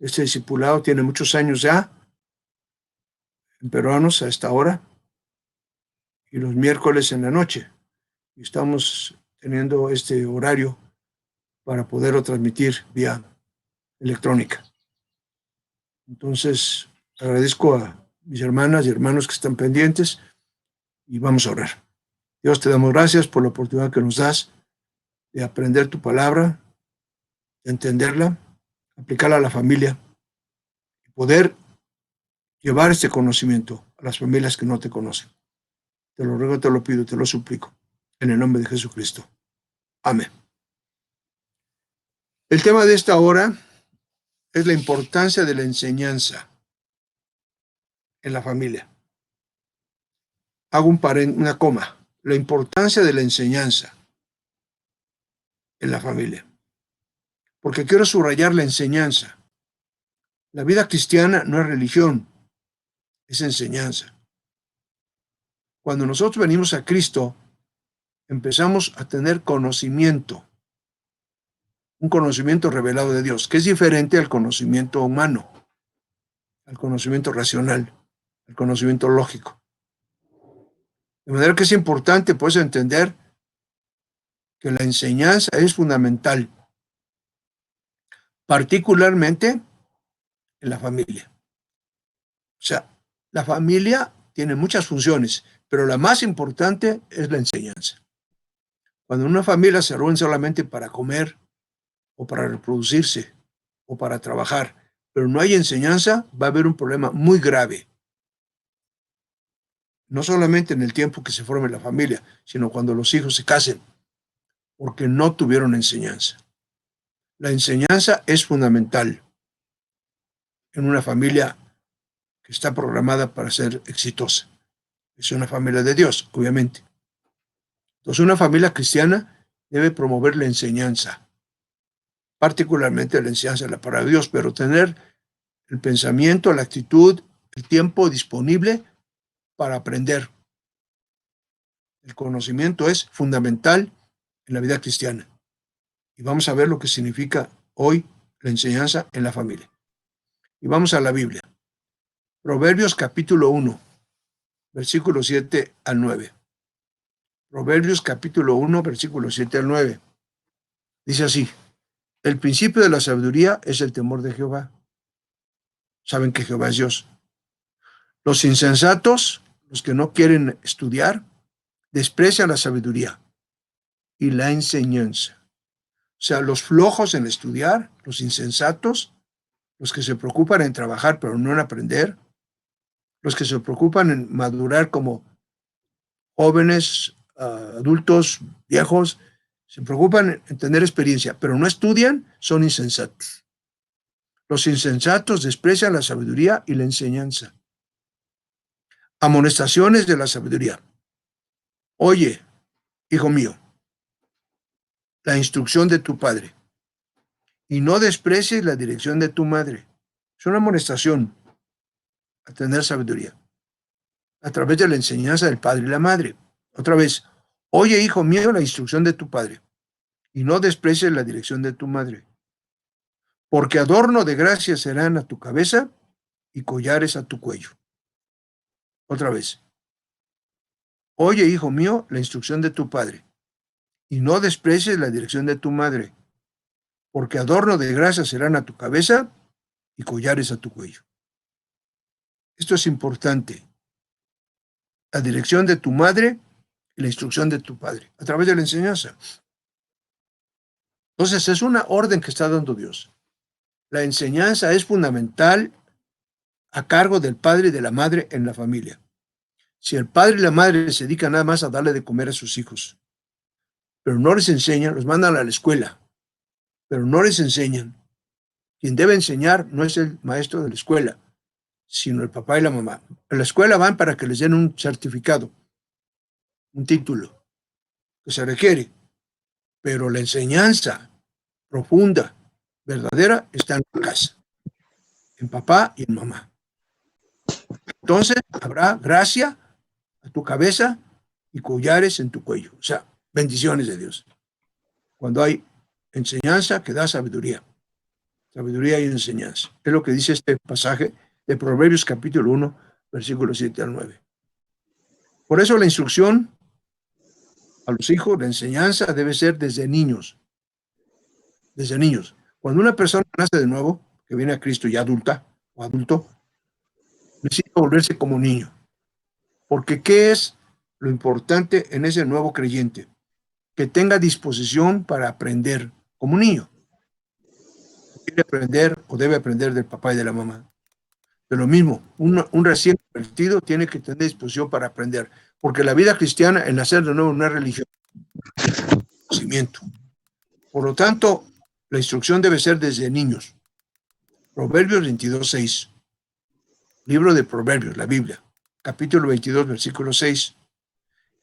Este discipulado tiene muchos años ya, en peruanos a esta hora, y los miércoles en la noche. Y estamos teniendo este horario para poderlo transmitir vía electrónica. Entonces, agradezco a mis hermanas y hermanos que están pendientes y vamos a orar. Dios, te damos gracias por la oportunidad que nos das de aprender tu palabra, de entenderla, aplicarla a la familia y poder llevar este conocimiento a las familias que no te conocen. Te lo ruego, te lo pido, te lo suplico, en el nombre de Jesucristo. Amén. El tema de esta hora es la importancia de la enseñanza en la familia. Hago una coma. La importancia de la enseñanza en la familia. Porque quiero subrayar la enseñanza. La vida cristiana no es religión, es enseñanza. Cuando nosotros venimos a Cristo, empezamos a tener conocimiento, un conocimiento revelado de Dios, que es diferente al conocimiento humano, al conocimiento racional, al conocimiento lógico. De manera que es importante, pues, entender que la enseñanza es fundamental, particularmente en la familia. O sea, la familia tiene muchas funciones, pero la más importante es la enseñanza. Cuando una familia se reúne solamente para comer o para reproducirse o para trabajar, pero no hay enseñanza, va a haber un problema muy grave. No solamente en el tiempo que se forme la familia, sino cuando los hijos se casen, porque no tuvieron enseñanza. La enseñanza es fundamental en una familia que está programada para ser exitosa. Es una familia de Dios, obviamente. Entonces, una familia cristiana debe promover la enseñanza, particularmente la enseñanza de la palabra de Dios, pero tener el pensamiento, la actitud, el tiempo disponible para aprender. El conocimiento es fundamental en la vida cristiana. Y vamos a ver lo que significa hoy la enseñanza en la familia. Y vamos a la Biblia. Proverbios capítulo 1, versículos 7 al 9. Proverbios capítulo 1, versículos 7 al 9. Dice así: el principio de la sabiduría es el temor de Jehová. Saben que Jehová es Dios. Los insensatos, los que no quieren estudiar, desprecian la sabiduría y la enseñanza. O sea, los flojos en estudiar, los insensatos, los que se preocupan en trabajar pero no en aprender, los que se preocupan en madurar como jóvenes, adultos, viejos, se preocupan en tener experiencia, pero no estudian, son insensatos. Los insensatos desprecian la sabiduría y la enseñanza. Amonestaciones de la sabiduría. Oye, hijo mío, la instrucción de tu padre, y no desprecies la dirección de tu madre. Es una amonestación a tener sabiduría a través de la enseñanza del padre y la madre. Otra vez, oye, hijo mío, la instrucción de tu padre, y no desprecies la dirección de tu madre, porque adorno de gracia serán a tu cabeza y collares a tu cuello. Otra vez, oye, hijo mío, la instrucción de tu padre, y no desprecies la dirección de tu madre, porque adorno de gracia serán a tu cabeza y collares a tu cuello. Esto es importante. La dirección de tu madre y la instrucción de tu padre, a través de la enseñanza. Entonces, es una orden que está dando Dios. La enseñanza es fundamental a cargo del padre y de la madre en la familia. Si el padre y la madre se dedican nada más a darle de comer a sus hijos, pero no les enseñan, los mandan a la escuela, pero no les enseñan. Quien debe enseñar no es el maestro de la escuela, sino el papá y la mamá. A la escuela van para que les den un certificado, un título que se requiere, pero la enseñanza profunda, verdadera, está en la casa, en papá y en mamá. Entonces habrá gracia a tu cabeza y collares en tu cuello. O sea, bendiciones de Dios. Cuando hay enseñanza que da sabiduría. sabiduría y enseñanza. Es lo que dice este pasaje de Proverbios capítulo 1, versículos 7 al 9. Por eso la instrucción a los hijos, la enseñanza debe ser desde niños. Desde niños. Cuando una persona nace de nuevo, que viene a Cristo ya adulta o adulto, necesita volverse como niño. Porque ¿qué es lo importante en ese nuevo creyente? Que tenga disposición para aprender como niño. Quiere aprender o debe aprender del papá y de la mamá. De lo mismo, un recién convertido tiene que tener disposición para aprender, porque la vida cristiana, el nacer de nuevo, no es religión, es conocimiento. Por lo tanto, la instrucción debe ser desde niños. Proverbios 22:6, libro de Proverbios, la Biblia, capítulo 22, versículo 6.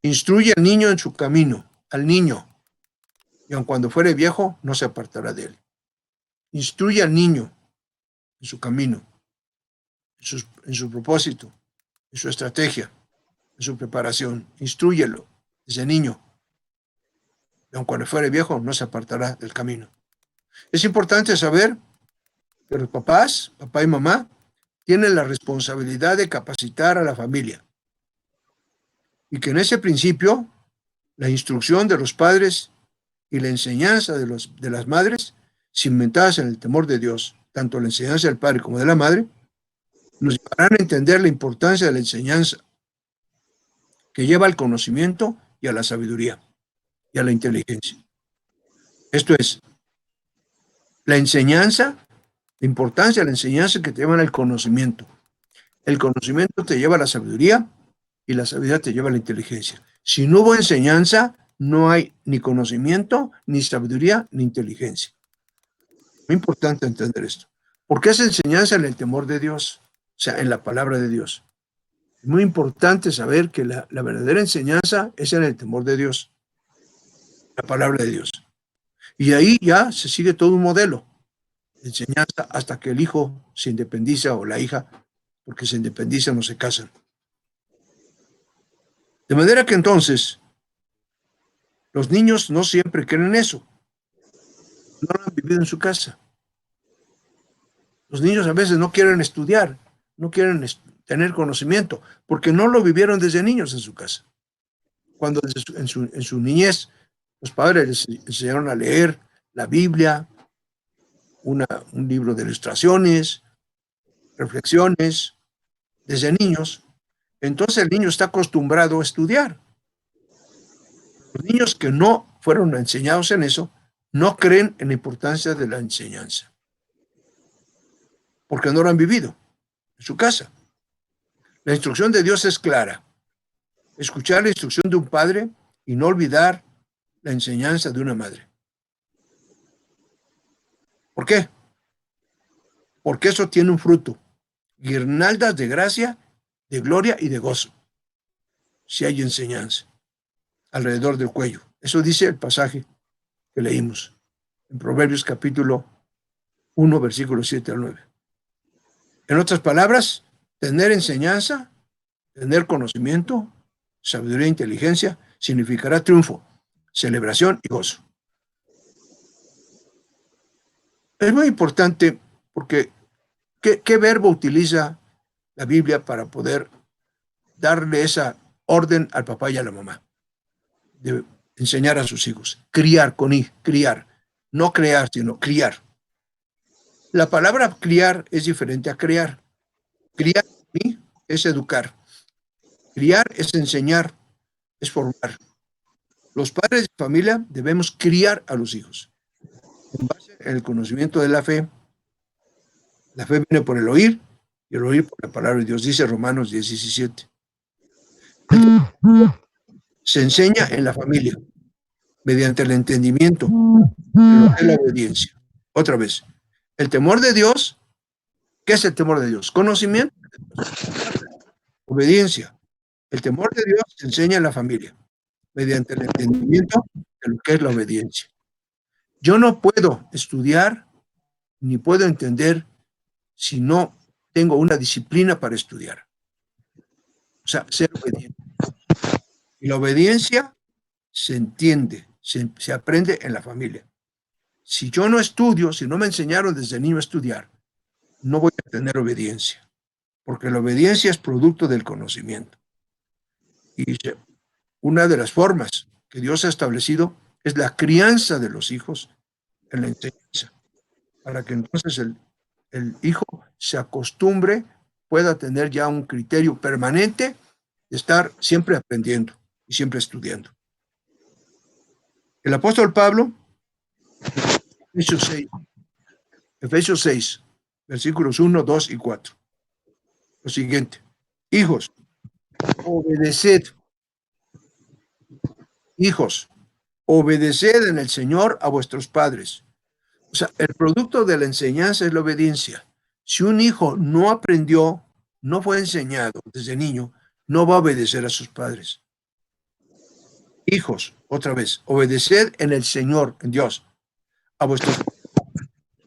Instruye al niño en su camino, al niño, y aun cuando fuere viejo, no se apartará de él. Instruye al niño en su camino, en su propósito, en su estrategia, en su preparación. Instrúyelo desde niño, y aun cuando fuere viejo, no se apartará del camino. Es importante saber que los papás, papá y mamá, tienen la responsabilidad de capacitar a la familia y que en ese principio la instrucción de los padres y la enseñanza de las madres, cimentadas en el temor de Dios, tanto la enseñanza del padre como de la madre, nos llevarán a entender la importancia de la enseñanza que lleva al conocimiento y a la sabiduría y a la inteligencia. Esto es, la enseñanza, la importancia de la enseñanza que te lleva al conocimiento. El conocimiento te lleva a la sabiduría y la sabiduría te lleva a la inteligencia. Si no hubo enseñanza, no hay ni conocimiento, ni sabiduría, ni inteligencia. Muy importante entender esto. Porque es enseñanza en el temor de Dios, o sea, en la palabra de Dios. Es muy importante saber que la verdadera enseñanza es en el temor de Dios, la palabra de Dios. Y ahí ya se sigue todo un modelo de enseñanza hasta que el hijo se independiza o la hija, porque se independizan o se casan. De manera que entonces los niños no siempre creen eso, no lo han vivido en su casa. Los niños a veces no quieren estudiar, no quieren tener conocimiento, porque no lo vivieron desde niños en su casa. Cuando en su niñez los padres les enseñaron a leer la Biblia, un libro de ilustraciones, reflexiones, desde niños, entonces el niño está acostumbrado a estudiar. Los niños que no fueron enseñados en eso, no creen en la importancia de la enseñanza, porque no lo han vivido en su casa. La instrucción de Dios es clara. Escuchar la instrucción de un padre y no olvidar la enseñanza de una madre. ¿Por qué? Porque eso tiene un fruto. Guirnaldas de gracia, de gloria y de gozo. Si hay enseñanza alrededor del cuello. Eso dice el pasaje que leímos en Proverbios capítulo 1, versículos 7 al 9. En otras palabras, tener enseñanza, tener conocimiento, sabiduría e inteligencia significará triunfo, celebración y gozo. Es muy importante porque ¿qué verbo utiliza la Biblia para poder darle esa orden al papá y a la mamá? De enseñar a sus hijos. Criar con I, criar. No crear, sino criar. La palabra criar es diferente a crear. Criar es educar. Criar es enseñar, es formar. Los padres de familia debemos criar a los hijos en base al conocimiento de la fe. La fe viene por el oír y el oír por la palabra de Dios, dice Romanos 10:17. Se enseña en la familia mediante el entendimiento de lo que es la obediencia. Otra vez, el temor de Dios, ¿qué es el temor de Dios? Conocimiento, obediencia. El temor de Dios se enseña en la familia mediante el entendimiento de lo que es la obediencia. Yo no puedo estudiar ni puedo entender si no tengo una disciplina para estudiar. O sea, ser obediente. Y la obediencia se entiende, se aprende en la familia. Si yo no estudio, si no me enseñaron desde niño a estudiar, no voy a tener obediencia, porque la obediencia es producto del conocimiento. Y una de las formas que Dios ha establecido es la crianza de los hijos en la enseñanza, para que entonces el hijo se acostumbre, pueda tener ya un criterio permanente de estar siempre aprendiendo y siempre estudiando. El apóstol Pablo, Efesios 6, Efesios 6, versículos 1, 2 y 4. Lo siguiente: hijos, obedeced, hijos, obedeced en el Señor a vuestros padres. O sea, el producto de la enseñanza es la obediencia. Si un hijo no aprendió, no fue enseñado desde niño, no va a obedecer a sus padres. Hijos, otra vez, obedeced en el Señor, en Dios, a vuestros,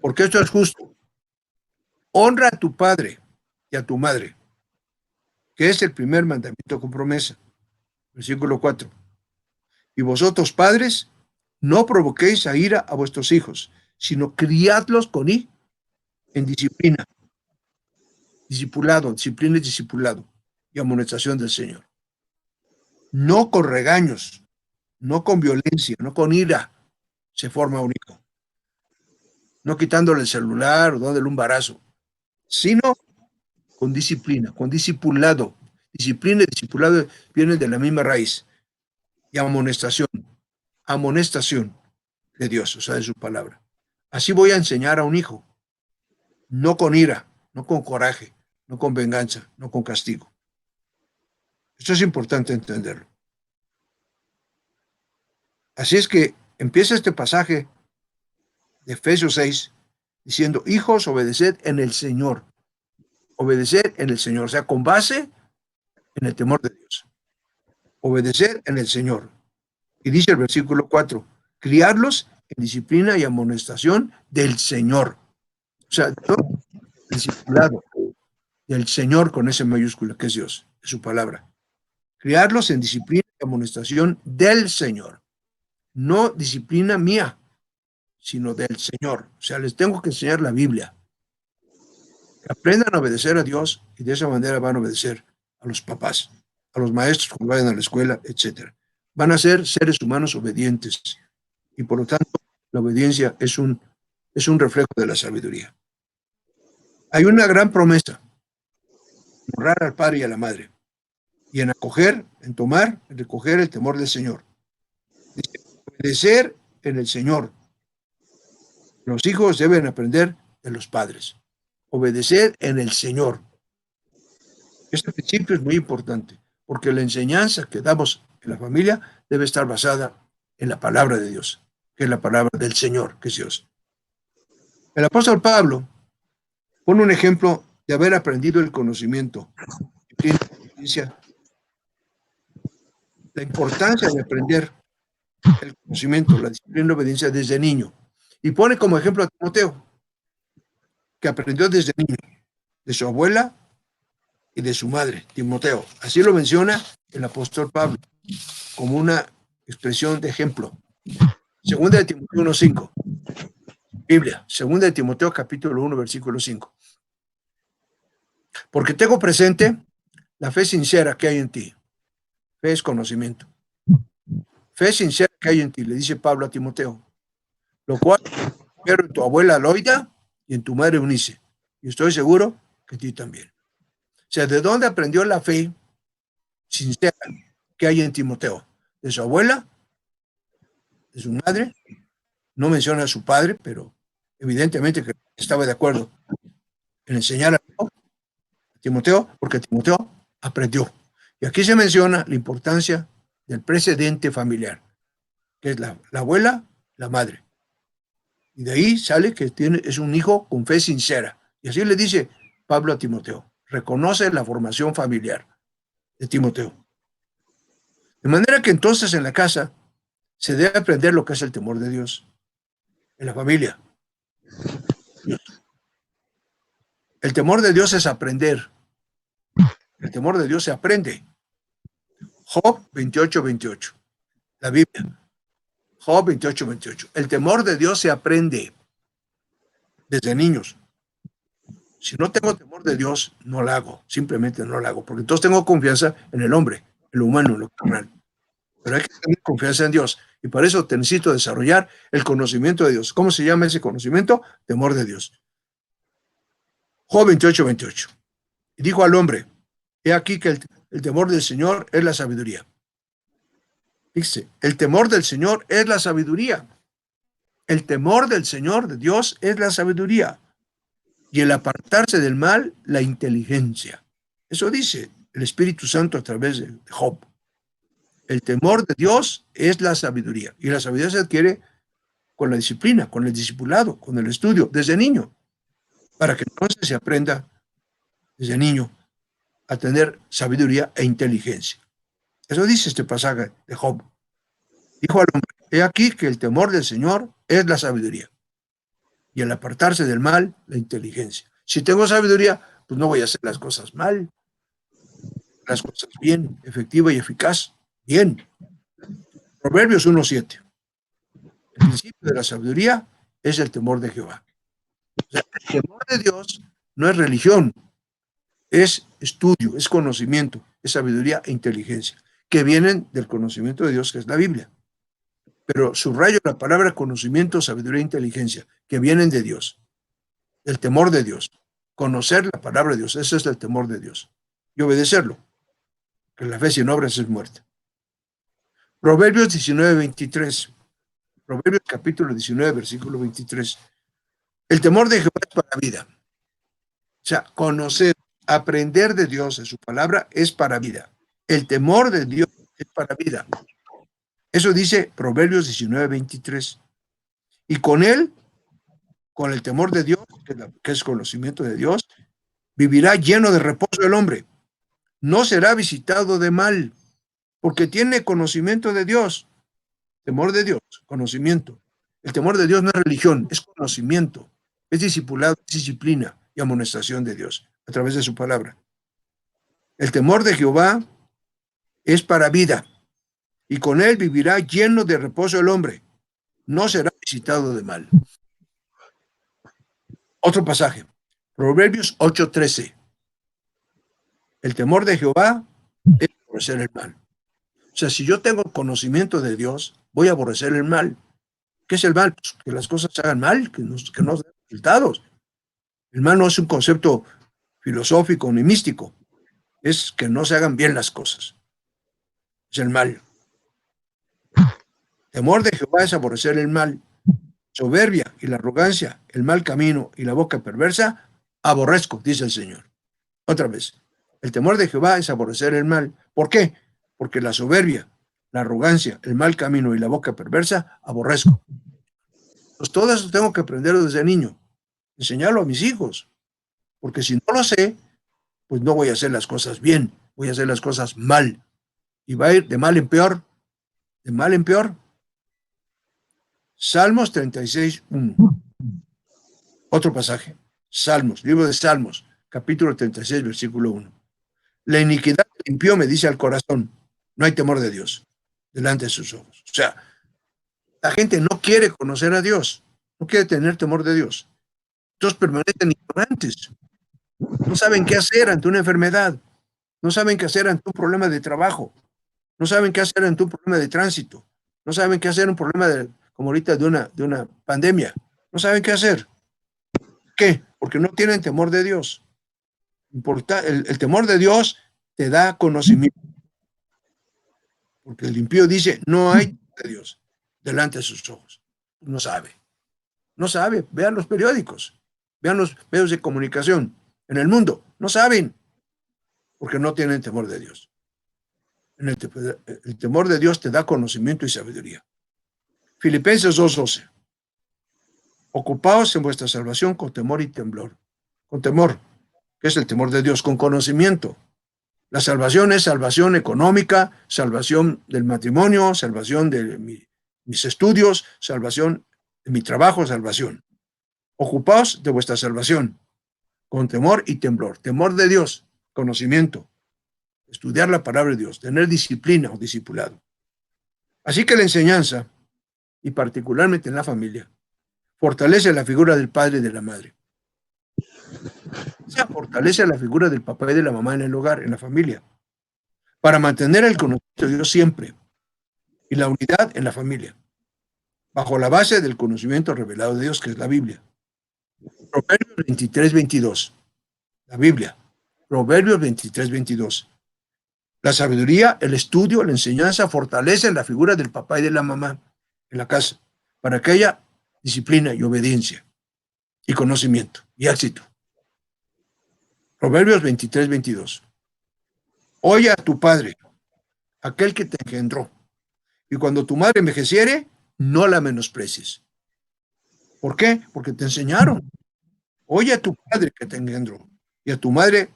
porque esto es justo. Honra a tu padre y a tu madre, que es el primer mandamiento con promesa. Versículo 4. Y vosotros, padres, no provoquéis a ira a vuestros hijos, sino criadlos con en disciplina, discipulado, disciplina y discipulado, y amonestación del Señor. No con regaños, no con violencia, no con ira se forma un hijo. No quitándole el celular o dándole un barazo, sino con disciplina, con discipulado. Disciplina y discipulado vienen de la misma raíz. Y amonestación de Dios, o sea, de su palabra. Así voy a enseñar a un hijo, no con ira, no con coraje, no con venganza, no con castigo. Esto es importante entenderlo. Así es que empieza este pasaje de Efesios 6 diciendo: hijos, obedeced en el Señor. Obedecer en el Señor, o sea, con base en el temor de Dios. Obedecer en el Señor. Y dice el versículo 4, criarlos en disciplina y amonestación del Señor. O sea, discipulado del Señor con ese mayúscula, que es Dios, es su palabra. Criarlos en disciplina y amonestación del Señor. No disciplina mía, sino del Señor. O sea, les tengo que enseñar la Biblia. Que aprendan a obedecer a Dios y de esa manera van a obedecer a los papás, a los maestros cuando vayan a la escuela, etc. Van a ser seres humanos obedientes y por lo tanto la obediencia es un reflejo de la sabiduría. Hay una gran promesa: honrar al padre y a la madre, y en acoger, en tomar, en recoger el temor del Señor. Dice, obedecer en el Señor. Los hijos deben aprender de los padres. Obedecer en el Señor. Este principio es muy importante, porque la enseñanza que damos en la familia debe estar basada en la palabra de Dios, que es la palabra del Señor, que es Dios. El apóstol Pablo pone un ejemplo de haber aprendido el conocimiento, la importancia de aprender el conocimiento, la disciplina y la obediencia desde niño. Y pone como ejemplo a Timoteo, que aprendió desde niño, de su abuela y de su madre, Timoteo. Así lo menciona el apóstol Pablo, como una expresión de ejemplo. Segunda de Timoteo 1:5. Biblia, segunda de Timoteo capítulo 1, versículo 5. Porque tengo presente la fe sincera que hay en ti. Fe es conocimiento. Fe sincera que hay en ti, le dice Pablo a Timoteo, lo cual espero en tu abuela Loida y en tu madre Eunice. Y estoy seguro que en ti también. O sea, ¿de dónde aprendió la fe sincera que hay en Timoteo? De su abuela, de su madre. No menciona a su padre, pero evidentemente que estaba de acuerdo en enseñar a Timoteo, porque Timoteo aprendió. Y aquí se menciona la importancia del precedente familiar, que es la abuela, la madre. Y de ahí sale que es un hijo con fe sincera. Y así le dice Pablo a Timoteo. Reconoce la formación familiar de Timoteo. De manera que entonces en la casa se debe aprender lo que es el temor de Dios. En la familia. El temor de Dios es aprender. El temor de Dios se aprende. Job 28:28. La Biblia. Job 28, 28. El temor de Dios se aprende desde niños. Si no tengo temor de Dios, no lo hago. Simplemente no lo hago. Porque entonces tengo confianza en el hombre, en lo humano, en lo carnal. Pero hay que tener confianza en Dios. Y para eso te necesito desarrollar el conocimiento de Dios. ¿Cómo se llama ese conocimiento? Temor de Dios. Job 28, 28. Y dijo al hombre, he aquí que el temor del Señor es la sabiduría. Fíjese, el temor del Señor es la sabiduría. El temor del Señor, de Dios, es la sabiduría. Y el apartarse del mal, la inteligencia. Eso dice el Espíritu Santo a través de Job. El temor de Dios es la sabiduría. Y la sabiduría se adquiere con la disciplina, con el discipulado, con el estudio, desde niño. Para que entonces se aprenda desde niño a tener sabiduría e inteligencia. Eso dice este pasaje de Job. Dijo al hombre, he aquí que el temor del Señor es la sabiduría. Y el apartarse del mal, la inteligencia. Si tengo sabiduría, pues no voy a hacer las cosas mal, las cosas bien, efectiva y eficaz. Bien. Proverbios 1:7. El principio de la sabiduría es el temor de Jehová. O sea, el temor de Dios no es religión, es estudio, es conocimiento, es sabiduría e inteligencia, que vienen del conocimiento de Dios, que es la Biblia. Pero subrayo la palabra conocimiento, sabiduría e inteligencia, que vienen de Dios, del temor de Dios. Conocer la palabra de Dios, ese es el temor de Dios. Y obedecerlo, que la fe sin obras es muerte. Proverbios 19:23. Proverbios capítulo 19, versículo 23. El temor de Jehová es para vida. O sea, conocer, aprender de Dios, de su palabra, es para vida. El temor de Dios es para vida. Eso dice Proverbios 19:23. Y con él, con el temor de Dios, que es conocimiento de Dios, vivirá lleno de reposo el hombre. No será visitado de mal, porque tiene conocimiento de Dios. Temor de Dios, conocimiento. El temor de Dios no es religión, es conocimiento. Es discipulado, es disciplina y amonestación de Dios a través de su palabra. El temor de Jehová es para vida, y con él vivirá lleno de reposo el hombre. No será visitado de mal. Otro pasaje, Proverbios 8:13. El temor de Jehová es aborrecer el mal. O sea, si yo tengo conocimiento de Dios, voy a aborrecer el mal. ¿Qué es el mal? Pues que las cosas se hagan mal, que no den resultados. El mal no es un concepto filosófico ni místico, es que no se hagan bien las cosas. Es el mal. Temor de Jehová es aborrecer el mal. Soberbia y la arrogancia, el mal camino y la boca perversa, aborrezco, dice el Señor. Otra vez, el temor de Jehová es aborrecer el mal. ¿Por qué? Porque la soberbia, la arrogancia, el mal camino y la boca perversa, aborrezco. Pues todo eso tengo que aprenderlo desde niño, enseñarlo a mis hijos, porque si no lo sé, pues no voy a hacer las cosas bien, voy a hacer las cosas mal, y va a ir de mal en peor, de mal en peor. Salmos 36:1. Otro pasaje. Salmos, libro de Salmos, capítulo 36, versículo 1. La iniquidad limpió, me dice al corazón, no hay temor de Dios delante de sus ojos. O sea, la gente no quiere conocer a Dios, no quiere tener temor de Dios. Entonces permanecen ignorantes, no saben qué hacer ante una enfermedad, no saben qué hacer ante un problema de trabajo, no saben qué hacer ante un problema de tránsito, no saben qué hacer en un problema como ahorita de una pandemia, no saben qué hacer. ¿Qué? Porque no tienen temor de Dios. El temor de Dios te da conocimiento, porque el impío dice, no hay de Dios delante de sus ojos. No sabe, no sabe. Vean los periódicos, vean los medios de comunicación en el mundo, no saben, porque no tienen temor de Dios. El temor de Dios te da conocimiento y sabiduría. Filipenses 2:12. Ocupaos en vuestra salvación con temor y temblor. Con temor, que es el temor de Dios, con conocimiento. La salvación es salvación económica, salvación del matrimonio, salvación de mis estudios, salvación de mi trabajo, salvación. Ocupaos de vuestra salvación con temor y temblor. Temor de Dios, conocimiento, estudiar la palabra de Dios, tener disciplina o discipulado. Así que la enseñanza y particularmente en la familia, fortalece la figura del padre y de la madre. Se fortalece la figura del papá y de la mamá en el hogar, en la familia, para mantener el conocimiento de Dios siempre y la unidad en la familia, bajo la base del conocimiento revelado de Dios, que es la Biblia. Proverbios 23, 22. La Biblia. Proverbios 23, 22. La sabiduría, el estudio, la enseñanza fortalecen la figura del papá y de la mamá en la casa, para que haya disciplina y obediencia y conocimiento y éxito. Proverbios 23, 22. Oye a tu padre, aquel que te engendró, y cuando tu madre envejeciere, no la menosprecies. ¿Por qué? Porque te enseñaron. Oye a tu padre que te engendró, y a tu madre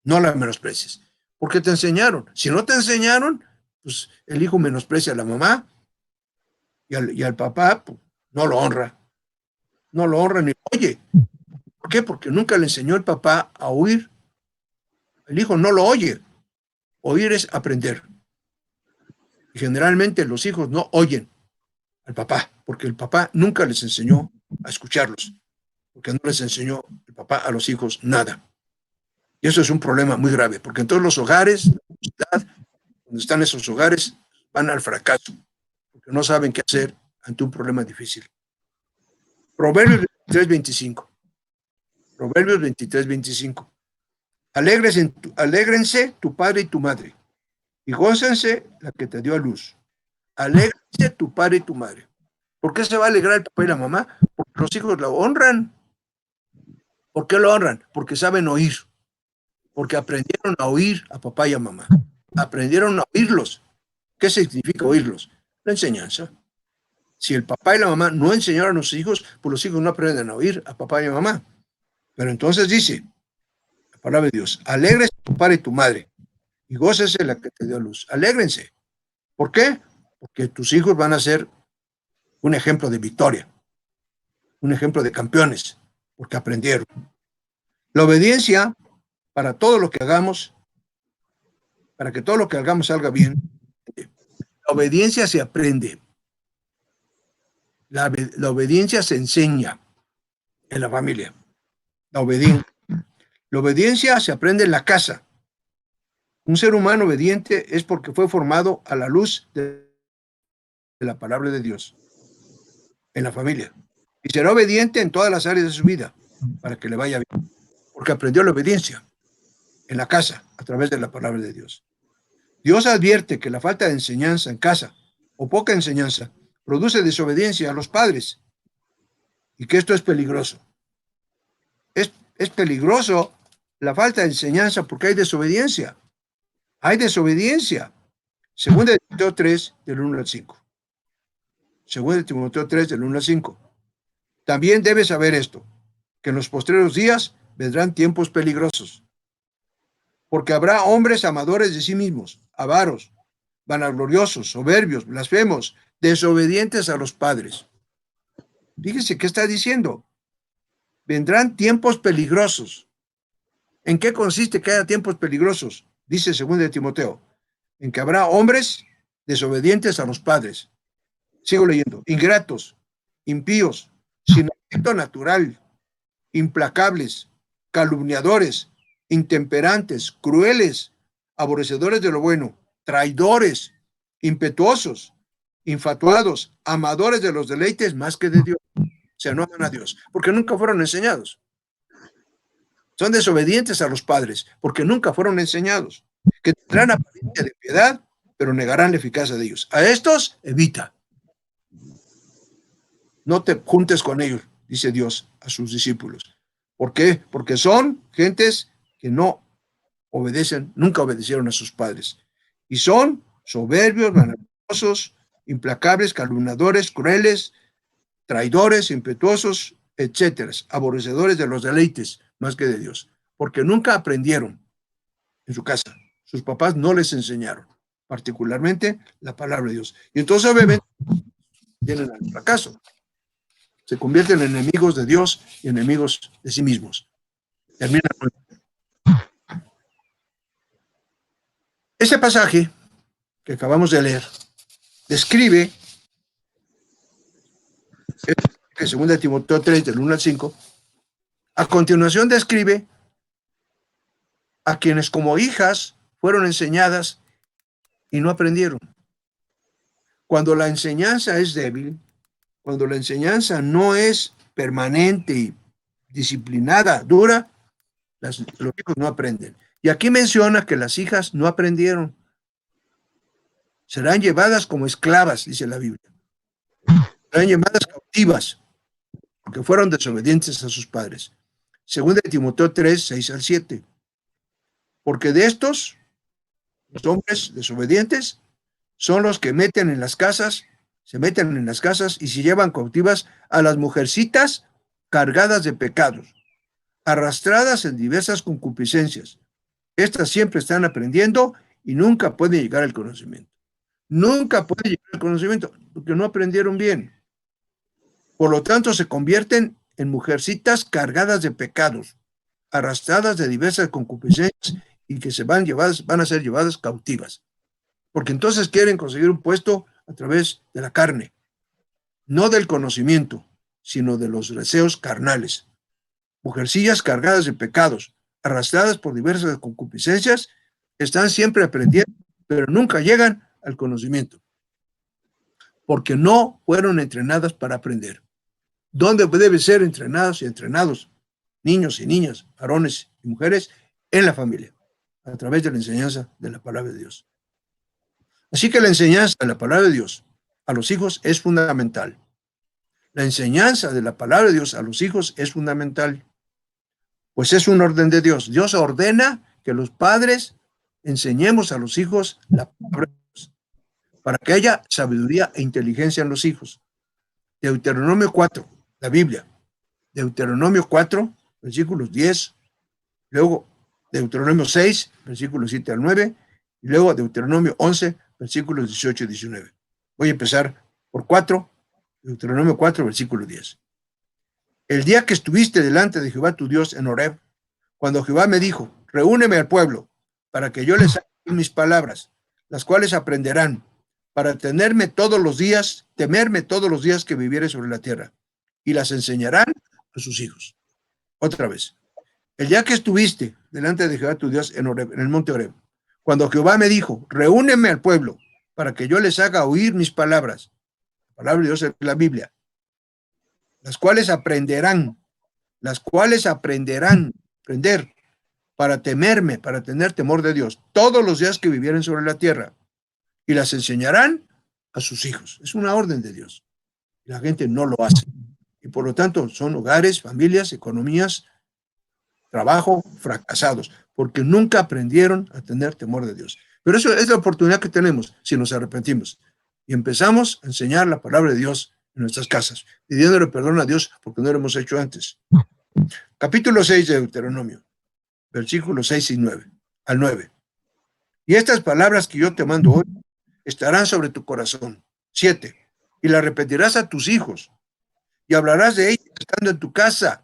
no la menosprecies, porque te enseñaron. Si no te enseñaron, pues el hijo menosprecia a la mamá y al papá, pues, no lo honra ni oye. ¿Por qué? Porque nunca le enseñó el papá a oír. El hijo no lo oye. Oír es aprender. Y generalmente los hijos no oyen al papá, porque el papá nunca les enseñó a escucharlos, porque no les enseñó el papá a los hijos nada. Y eso es un problema muy grave, porque en todos los hogares, donde están esos hogares, van al fracaso, porque no saben qué hacer ante un problema difícil. Proverbios 23, 25. Proverbios 23, 25. Alégrense tu padre y tu madre, y gócense la que te dio a luz. Alégrense tu padre y tu madre. ¿Por qué se va a alegrar el papá y la mamá? Porque los hijos lo honran. ¿Por qué lo honran? Porque saben oír, porque aprendieron a oír a papá y a mamá. Aprendieron a oírlos. ¿Qué significa oírlos? La enseñanza. Si el papá y la mamá no enseñaron a los hijos, pues los hijos no aprenden a oír a papá y a mamá. Pero entonces dice la palabra de Dios: alégrese tu padre y tu madre, y gócese la que te dio luz. Alégrense. ¿Por qué? Porque tus hijos van a ser un ejemplo de victoria, un ejemplo de campeones, porque aprendieron. La obediencia para todo lo que hagamos, para que todo lo que hagamos salga bien, la obediencia se aprende, la obediencia se enseña en la familia. La obediencia. La obediencia se aprende en la casa. Un ser humano obediente es porque fue formado a la luz de la palabra de Dios en la familia. Y será obediente en todas las áreas de su vida para que le vaya bien, porque aprendió la obediencia en la casa a través de la palabra de Dios. Dios advierte que la falta de enseñanza en casa o poca enseñanza produce desobediencia a los padres y que esto es peligroso. Es peligroso la falta de enseñanza porque hay desobediencia. Hay desobediencia. Segunda de Timoteo 3, del 1 al 5. Segunda de Timoteo 3, del 1 al 5. También debes saber esto, que en los postreros días vendrán tiempos peligrosos, porque habrá hombres amadores de sí mismos, avaros, vanagloriosos, soberbios, blasfemos, desobedientes a los padres. Fíjese qué está diciendo. Vendrán tiempos peligrosos. ¿En qué consiste que haya tiempos peligrosos? Dice 2 de Timoteo, en que habrá hombres desobedientes a los padres. Sigo leyendo. Ingratos, impíos, sin afecto natural, implacables, calumniadores, intemperantes, crueles, aborrecedores de lo bueno, traidores, impetuosos, infatuados, amadores de los deleites más que de Dios. O sea, no aman a Dios, porque nunca fueron enseñados. Son desobedientes a los padres, porque nunca fueron enseñados. Que tendrán apariencia de piedad, pero negarán la eficacia de ellos. A estos, evita. No te juntes con ellos, dice Dios a sus discípulos. ¿Por qué? Porque son gentes que no obedecen, nunca obedecieron a sus padres. Y son soberbios, vanagloriosos, implacables, calumniadores, crueles, traidores, impetuosos, etcétera, aborrecedores de los deleites más que de Dios, porque nunca aprendieron en su casa. Sus papás no les enseñaron, particularmente la palabra de Dios. Y entonces, obviamente, vienen al fracaso. Se convierten en enemigos de Dios y enemigos de sí mismos. Termina. Ese pasaje que acabamos de leer describe que 2 Timoteo 3, del 1 al 5, a continuación describe a quienes como hijas fueron enseñadas y no aprendieron. Cuando la enseñanza es débil, cuando la enseñanza no es permanente y disciplinada, dura, los hijos no aprenden. Y aquí menciona que las hijas no aprendieron. Serán llevadas como esclavas, dice la Biblia. Serán llevadas cautivas, porque fueron desobedientes a sus padres. Segunda de Timoteo 3, 6 al 7. Porque de estos, los hombres desobedientes, son los que meten en las casas, se meten en las casas y se llevan cautivas a las mujercitas cargadas de pecados, arrastradas en diversas concupiscencias. Estas siempre están aprendiendo y nunca pueden llegar al conocimiento. Nunca pueden llegar al conocimiento porque no aprendieron bien. Por lo tanto, se convierten en mujercitas cargadas de pecados, arrastradas de diversas concupiscencias y que van a ser llevadas cautivas. Porque entonces quieren conseguir un puesto a través de la carne, no del conocimiento, sino de los deseos carnales. Mujercillas cargadas de pecados, arrastradas por diversas concupiscencias, están siempre aprendiendo, pero nunca llegan al conocimiento, porque no fueron entrenadas para aprender. ¿Dónde deben ser entrenados y entrenados niños y niñas, varones y mujeres? En la familia, a través de la enseñanza de la palabra de Dios. Así que la enseñanza de la palabra de Dios a los hijos es fundamental. La enseñanza de la palabra de Dios a los hijos es fundamental, pues es un orden de Dios. Dios ordena que los padres enseñemos a los hijos la palabra de Dios, para que haya sabiduría e inteligencia en los hijos. Deuteronomio 4, la Biblia. Deuteronomio 4, versículos 10, luego Deuteronomio 6, versículos 7 al 9, y luego Deuteronomio 11, versículos 18 y 19. Voy a empezar por 4, Deuteronomio 4, versículo 10. El día que estuviste delante de Jehová tu Dios en Horeb, cuando Jehová me dijo, reúneme al pueblo, para que yo les haga mis palabras, las cuales aprenderán, para temerme todos los días que viviere sobre la tierra, y las enseñarán a sus hijos. Otra vez. El día que estuviste delante de Jehová tu Dios en Horeb, en el monte Horeb, cuando Jehová me dijo, reúneme al pueblo, para que yo les haga oír mis palabras, la palabra de Dios es la Biblia, las cuales aprenderán, aprender, para temerme, para tener temor de Dios, todos los días que vivieren sobre la tierra, y las enseñarán a sus hijos. Es una orden de Dios. La gente no lo hace. Y por lo tanto son hogares, familias, economías, trabajo fracasados, porque nunca aprendieron a tener temor de Dios. Pero eso es la oportunidad que tenemos si nos arrepentimos y empezamos a enseñar la palabra de Dios en nuestras casas, pidiéndole perdón a Dios porque no lo hemos hecho antes. Capítulo 6 de Deuteronomio, versículos 6 y 9, al 9. Y estas palabras que yo te mando hoy estarán sobre tu corazón. 7. Y las repetirás a tus hijos y hablarás de ellas estando en tu casa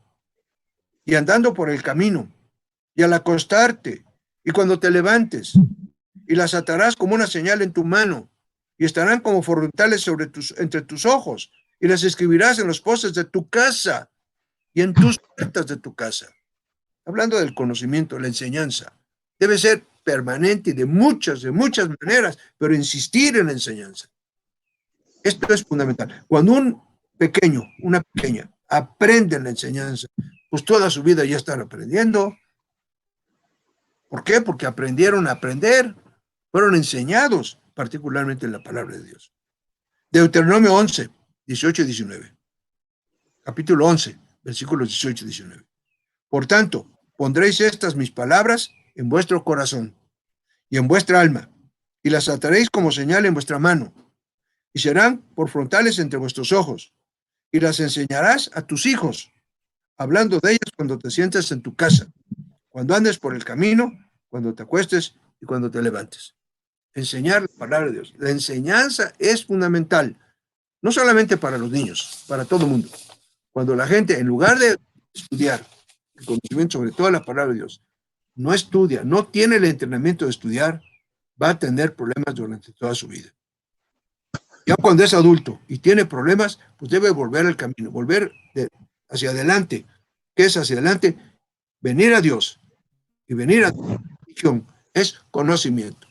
y andando por el camino y al acostarte y cuando te levantes, y las atarás como una señal en tu mano y estarán como frontales entre tus ojos, y las escribirás en los postes de tu casa y en tus puertas de tu casa. Hablando del conocimiento, la enseñanza debe ser permanente y de muchas maneras, pero insistir en la enseñanza. Esto es fundamental. Cuando una pequeña aprende la enseñanza, pues toda su vida ya están aprendiendo. ¿Por qué? Porque aprendieron a aprender, fueron enseñados, particularmente en la palabra de Dios. Deuteronomio 11, 18 y 19. Capítulo 11, versículos 18 y 19. Por tanto, pondréis estas mis palabras en vuestro corazón y en vuestra alma, y las ataréis como señal en vuestra mano, y serán por frontales entre vuestros ojos, y las enseñarás a tus hijos, hablando de ellas cuando te sientas en tu casa, cuando andes por el camino, cuando te acuestes y cuando te levantes. Enseñar la palabra de Dios. La enseñanza es fundamental, no solamente para los niños, para todo el mundo. Cuando la gente, en lugar de estudiar el conocimiento sobre toda la palabra de Dios, no estudia, no tiene el entrenamiento de estudiar, va a tener problemas durante toda su vida. Ya cuando es adulto y tiene problemas, pues debe volver al camino, volver hacia adelante. ¿Qué es hacia adelante? Venir a Dios y venir a la religión es conocimiento,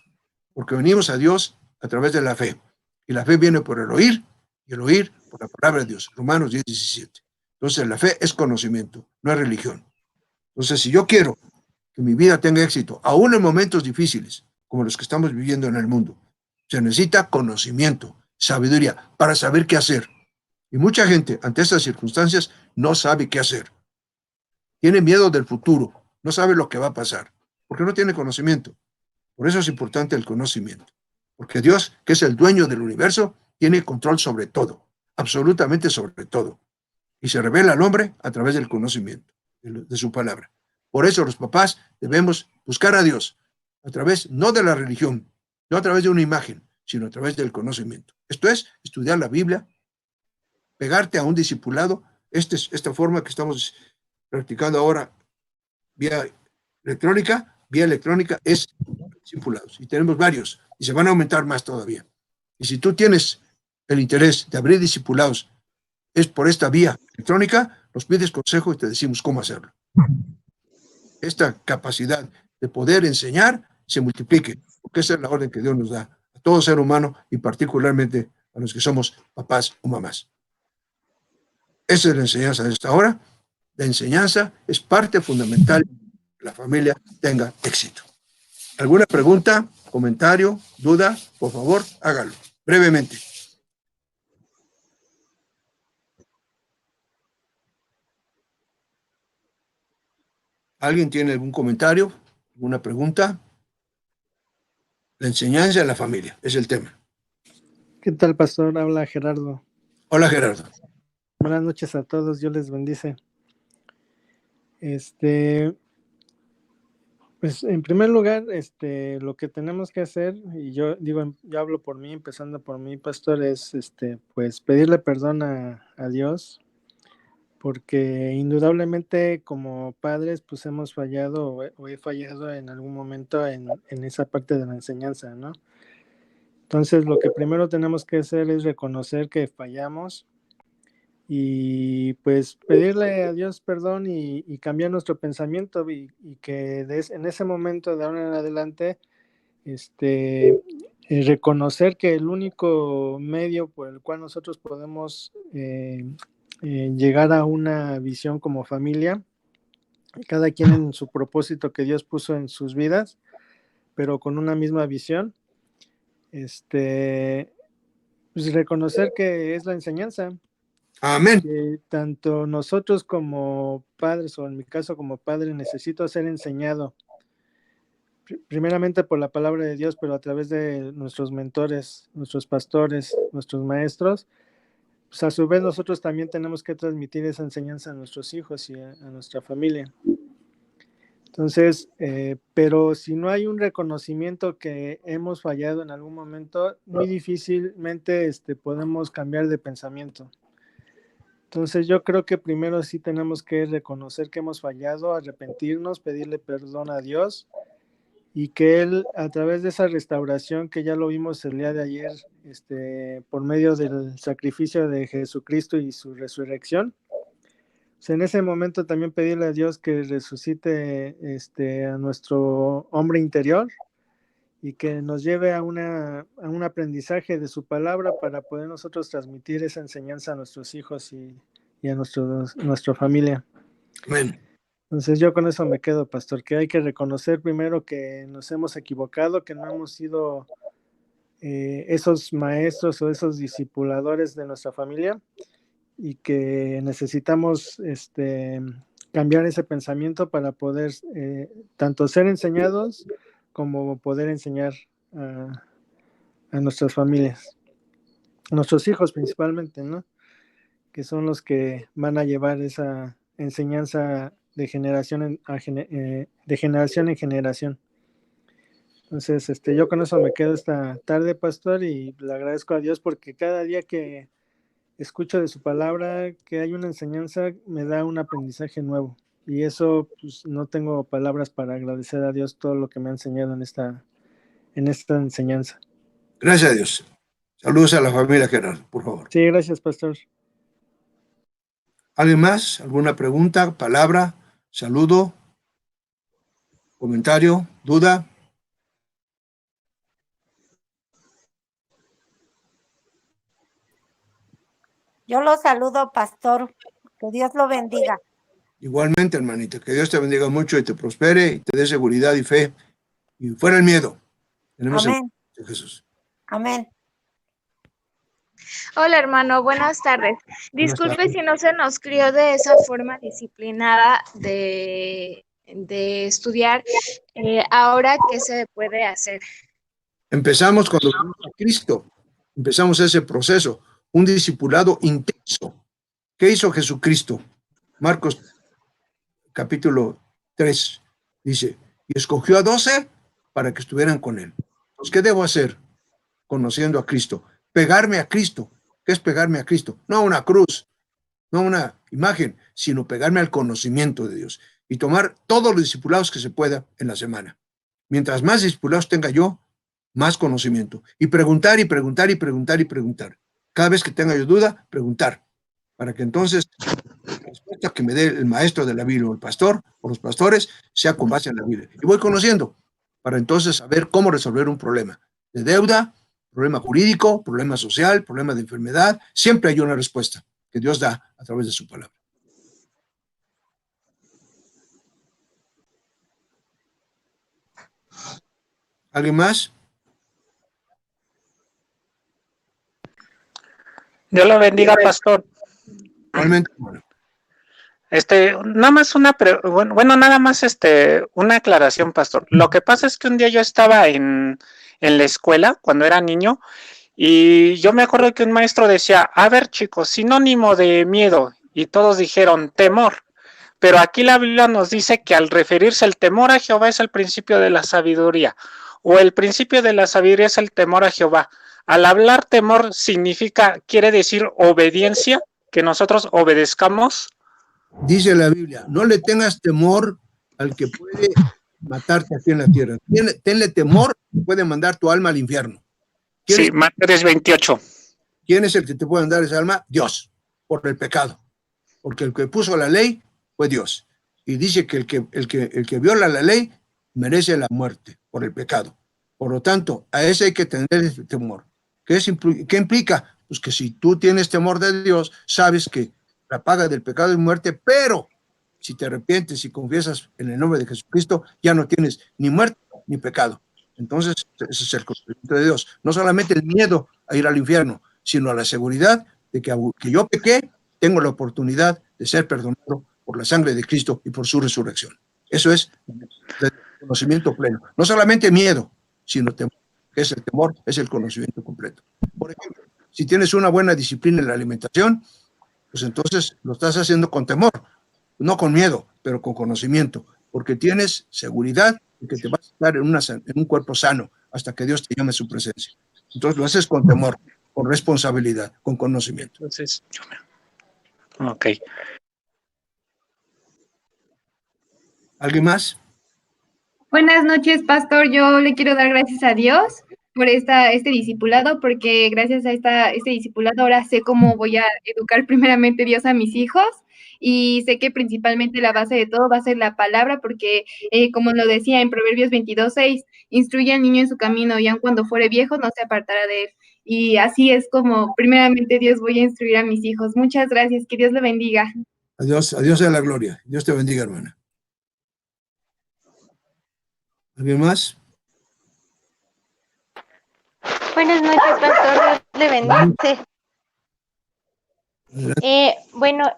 porque venimos a Dios a través de la fe. Y la fe viene por el oír y el oír por la palabra de Dios. Romanos 10:17. Entonces la fe es conocimiento, no es religión. Entonces, si yo quiero que mi vida tenga éxito, aún en momentos difíciles como los que estamos viviendo en el mundo, se necesita conocimiento, sabiduría para saber qué hacer. Y mucha gente ante estas circunstancias no sabe qué hacer. Tiene miedo del futuro, no sabe lo que va a pasar, porque no tiene conocimiento. Por eso es importante el conocimiento, porque Dios, que es el dueño del universo, tiene control sobre todo, absolutamente sobre todo, y se revela al hombre a través del conocimiento de su palabra. Por eso los papás debemos buscar a Dios a través no de la religión, no a través de una imagen, sino a través del conocimiento. Esto es estudiar la Biblia, pegarte a un discipulado. Esta forma que estamos practicando ahora vía electrónica es discipulados. Y tenemos varios, y se van a aumentar más todavía. Y si tú tienes el interés de abrir discipulados, es por esta vía electrónica, nos pides consejo y te decimos cómo hacerlo. Esta capacidad de poder enseñar se multiplique, porque esa es la orden que Dios nos da a todo ser humano y particularmente a los que somos papás o mamás. Esa es la enseñanza de esta hora. La enseñanza es parte fundamental que la familia tenga éxito. ¿Alguna pregunta, comentario, duda? Por favor, hágalo brevemente. ¿Alguien tiene algún comentario, alguna pregunta? La enseñanza en la familia es el tema. ¿Qué tal, pastor? Habla Gerardo. Hola, Gerardo. Buenas noches a todos, Dios les bendice. Pues en primer lugar, lo que tenemos que hacer, y yo digo, yo hablo por mí, empezando por mí, pastor, es pues pedirle perdón a Dios, porque indudablemente como padres, pues hemos fallado o he fallado en algún momento en esa parte de la enseñanza, ¿no? Entonces, lo que primero tenemos que hacer es reconocer que fallamos y pues pedirle a Dios perdón y cambiar nuestro pensamiento y que en ese momento de ahora en adelante reconocer que el único medio por el cual nosotros podemos llegar a una visión como familia, cada quien en su propósito que Dios puso en sus vidas, pero con una misma visión, pues reconocer que es la enseñanza. Amén. Que tanto nosotros como padres, o en mi caso como padre, necesito ser enseñado primeramente por la palabra de Dios, pero a través de nuestros mentores, nuestros pastores, nuestros maestros. Pues a su vez nosotros también tenemos que transmitir esa enseñanza a nuestros hijos y a nuestra familia. Entonces, pero si no hay un reconocimiento que hemos fallado en algún momento, muy difícilmente podemos cambiar de pensamiento. Entonces yo creo que primero sí tenemos que reconocer que hemos fallado, arrepentirnos, pedirle perdón a Dios y que Él, a través de esa restauración que ya lo vimos el día de ayer, por medio del sacrificio de Jesucristo y su resurrección, pues en ese momento también pedirle a Dios que resucite a nuestro hombre interior y que nos lleve a un aprendizaje de su palabra para poder nosotros transmitir esa enseñanza a nuestros hijos y a nuestra familia. Amén. Entonces yo con eso me quedo, pastor, que hay que reconocer primero que nos hemos equivocado, que no hemos sido esos maestros o esos discipuladores de nuestra familia y que necesitamos cambiar ese pensamiento para poder tanto ser enseñados como poder enseñar a nuestras familias, a nuestros hijos principalmente, ¿no? Que son los que van a llevar esa enseñanza de generación en generación. Entonces, yo con eso me quedo esta tarde, pastor, y le agradezco a Dios porque cada día que escucho de su palabra, que hay una enseñanza, me da un aprendizaje nuevo. Y eso, pues, no tengo palabras para agradecer a Dios todo lo que me ha enseñado en esta enseñanza. Gracias a Dios. Saludos a la familia, Gerardo, por favor. Sí, gracias, pastor. ¿Alguien más? ¿Alguna pregunta, palabra, saludo, comentario, duda? Yo lo saludo, pastor. Que Dios lo bendiga. Igualmente, hermanita, que Dios te bendiga mucho y te prospere y te dé seguridad y fe. Y fuera el miedo. Tenemos el Amén. de Jesús. Amén. Hola hermano, buenas tardes. Buenas Disculpe tardes. si no se nos crió de esa forma disciplinada de estudiar. Ahora, ¿qué se puede hacer? Empezamos cuando vimos a Cristo. Empezamos ese proceso, un discipulado intenso. ¿Qué hizo Jesucristo? Marcos capítulo 3 dice, y escogió a 12 para que estuvieran con él. Pues, ¿qué debo hacer conociendo a Cristo? Pegarme a Cristo. ¿Qué es pegarme a Cristo? No a una cruz, no a una imagen, sino pegarme al conocimiento de Dios y tomar todos los discipulados que se pueda en la semana. Mientras más discipulados tenga yo, más conocimiento. Y preguntar y preguntar y preguntar y preguntar. Cada vez que tenga yo duda, preguntar. Para que entonces la respuesta que me dé el maestro de la Biblia o el pastor o los pastores sea con base en la Biblia. Y voy conociendo para entonces saber cómo resolver un problema de deuda, problema jurídico, problema social, problema de enfermedad. Siempre hay una respuesta que Dios da a través de su palabra. ¿Alguien más? Dios lo bendiga, pastor. Realmente, bueno. Nada más nada más una aclaración, pastor. Lo que pasa es que un día yo estaba en la escuela cuando era niño y yo me acuerdo que un maestro decía, a ver chicos, sinónimo de miedo, y todos dijeron temor. Pero aquí la Biblia nos dice que al referirse el temor a Jehová es el principio de la sabiduría, o el principio de la sabiduría es el temor a Jehová. Al hablar temor quiere decir obediencia, que nosotros obedezcamos. Dice la Biblia, no le tengas temor al que puede matarte aquí en la tierra. Tenle temor, puede mandar tu alma al infierno. Sí, Mateo 28. ¿Quién es el que te puede mandar esa alma? Dios, por el pecado. Porque el que puso la ley fue Dios. Y dice que el que viola la ley merece la muerte por el pecado. Por lo tanto, a ese hay que tener ese temor. ¿Qué implica? Pues que si tú tienes temor de Dios, sabes que la paga del pecado es muerte, pero si te arrepientes y confiesas en el nombre de Jesucristo, ya no tienes ni muerte ni pecado. Entonces, ese es el conocimiento de Dios. No solamente el miedo a ir al infierno, sino a la seguridad de que yo pequé, tengo la oportunidad de ser perdonado por la sangre de Cristo y por su resurrección. Eso es el conocimiento pleno. No solamente miedo, sino temor. ¿Qué es el temor? Es el conocimiento completo. Por ejemplo, si tienes una buena disciplina en la alimentación, pues entonces lo estás haciendo con temor, no con miedo, pero con conocimiento, porque tienes seguridad de que te vas a estar en un cuerpo sano hasta que Dios te llame a su presencia. Entonces lo haces con temor, con responsabilidad, con conocimiento. Entonces, ok. ¿Alguien más? Buenas noches, pastor. Yo le quiero dar gracias a Dios por este discipulado, porque gracias a este discipulado ahora sé cómo voy a educar primeramente Dios a mis hijos, y sé que principalmente la base de todo va a ser la palabra, porque como lo decía en Proverbios 22:6, instruye al niño en su camino y aun cuando fuere viejo no se apartará de él. Y así es como primeramente Dios voy a instruir a mis hijos. Muchas gracias. Que Dios le bendiga. Adiós, adiós sea la gloria. Dios te bendiga, hermana. ¿Alguien más? Buenas noches, pastor. Dios le bendice. Bueno,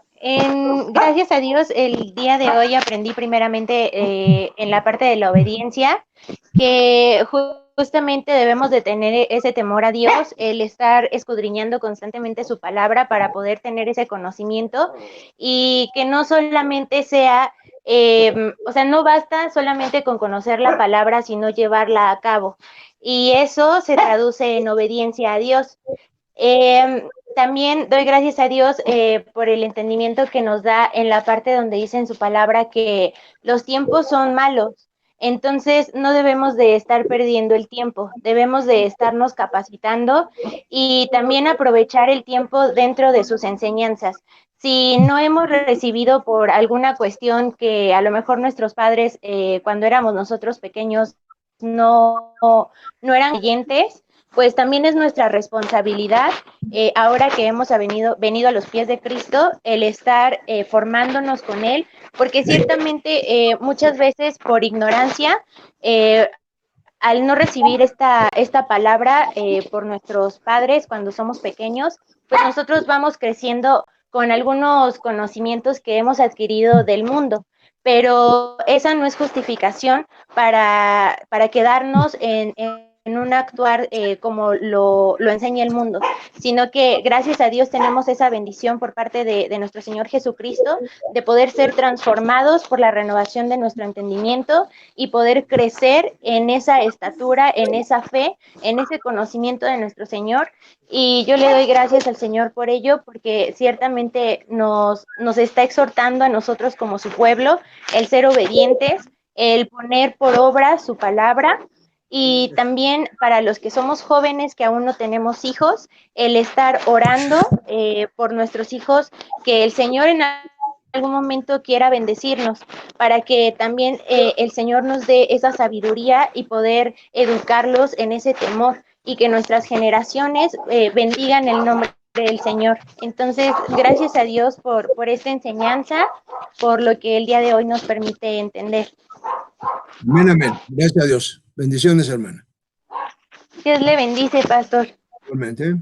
gracias a Dios, el día de hoy aprendí primeramente en la parte de la obediencia que justamente debemos de tener ese temor a Dios, el estar escudriñando constantemente su palabra para poder tener ese conocimiento, y que no solamente sea, o sea, no basta solamente con conocer la palabra, sino llevarla a cabo. Y eso se traduce en obediencia a Dios. También doy gracias a Dios por el entendimiento que nos da en la parte donde dice en su palabra que los tiempos son malos. Entonces, no debemos de estar perdiendo el tiempo, debemos de estarnos capacitando y también aprovechar el tiempo dentro de sus enseñanzas. Si no hemos recibido por alguna cuestión que a lo mejor nuestros padres, cuando éramos nosotros pequeños, no eran creyentes, pues también es nuestra responsabilidad, ahora que hemos venido a los pies de Cristo, el estar formándonos con Él, porque ciertamente muchas veces por ignorancia, al no recibir esta palabra por nuestros padres cuando somos pequeños, pues nosotros vamos creciendo con algunos conocimientos que hemos adquirido del mundo, pero esa no es justificación para quedarnos en un actuar como lo enseña el mundo, sino que gracias a Dios tenemos esa bendición por parte de nuestro Señor Jesucristo, de poder ser transformados por la renovación de nuestro entendimiento y poder crecer en esa estatura, en esa fe, en ese conocimiento de nuestro Señor. Y yo le doy gracias al Señor por ello, porque ciertamente nos está exhortando a nosotros como su pueblo, el ser obedientes, el poner por obra su palabra, y también para los que somos jóvenes que aún no tenemos hijos, el estar orando por nuestros hijos, que el Señor en algún momento quiera bendecirnos, para que también el Señor nos dé esa sabiduría y poder educarlos en ese temor, y que nuestras generaciones bendigan el nombre del Señor. Entonces, gracias a Dios por esta enseñanza, por lo que el día de hoy nos permite entender. Amén, amén. Gracias a Dios. Bendiciones, hermana. Dios le bendice, pastor. Igualmente.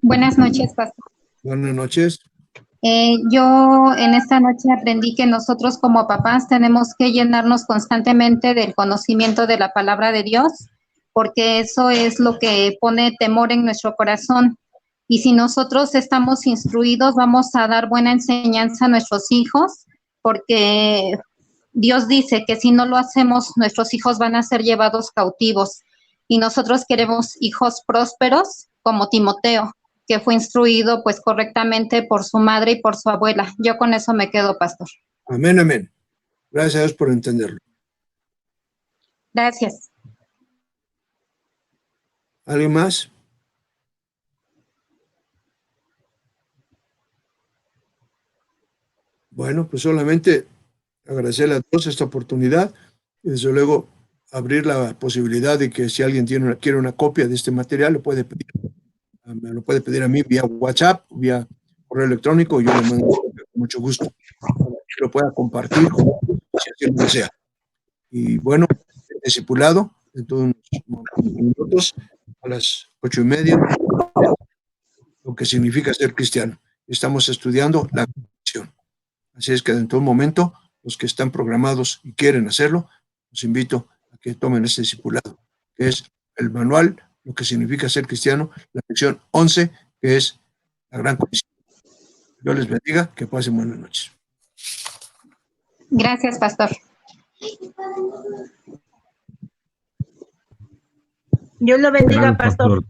Buenas noches, pastor. Buenas noches. Yo en esta noche aprendí que nosotros como papás tenemos que llenarnos constantemente del conocimiento de la palabra de Dios, porque eso es lo que pone temor en nuestro corazón. Y si nosotros estamos instruidos, vamos a dar buena enseñanza a nuestros hijos, porque Dios dice que si no lo hacemos, nuestros hijos van a ser llevados cautivos. Y nosotros queremos hijos prósperos como Timoteo, que fue instruido pues correctamente por su madre y por su abuela. Yo con eso me quedo, pastor. Amén, amén. Gracias a Dios por entenderlo. Gracias. ¿Alguien más? Bueno, pues solamente agradecerle a todos esta oportunidad y desde luego abrir la posibilidad de que si alguien quiere una copia de este material, me lo puede pedir a mí vía WhatsApp, vía correo electrónico, yo le mando con mucho gusto para que lo pueda compartir si así lo desea. Y bueno, el discipulado, en todos unos minutos, a las 8:30, lo que significa ser cristiano. Estamos estudiando la conversión. Así es que en todo momento, los que están programados y quieren hacerlo, los invito a que tomen este discipulado, que es el manual, lo que significa ser cristiano, la lección 11, que es la gran comisión. Dios les bendiga, que pasen buenas noches. Gracias, pastor. Dios lo bendiga, pastor.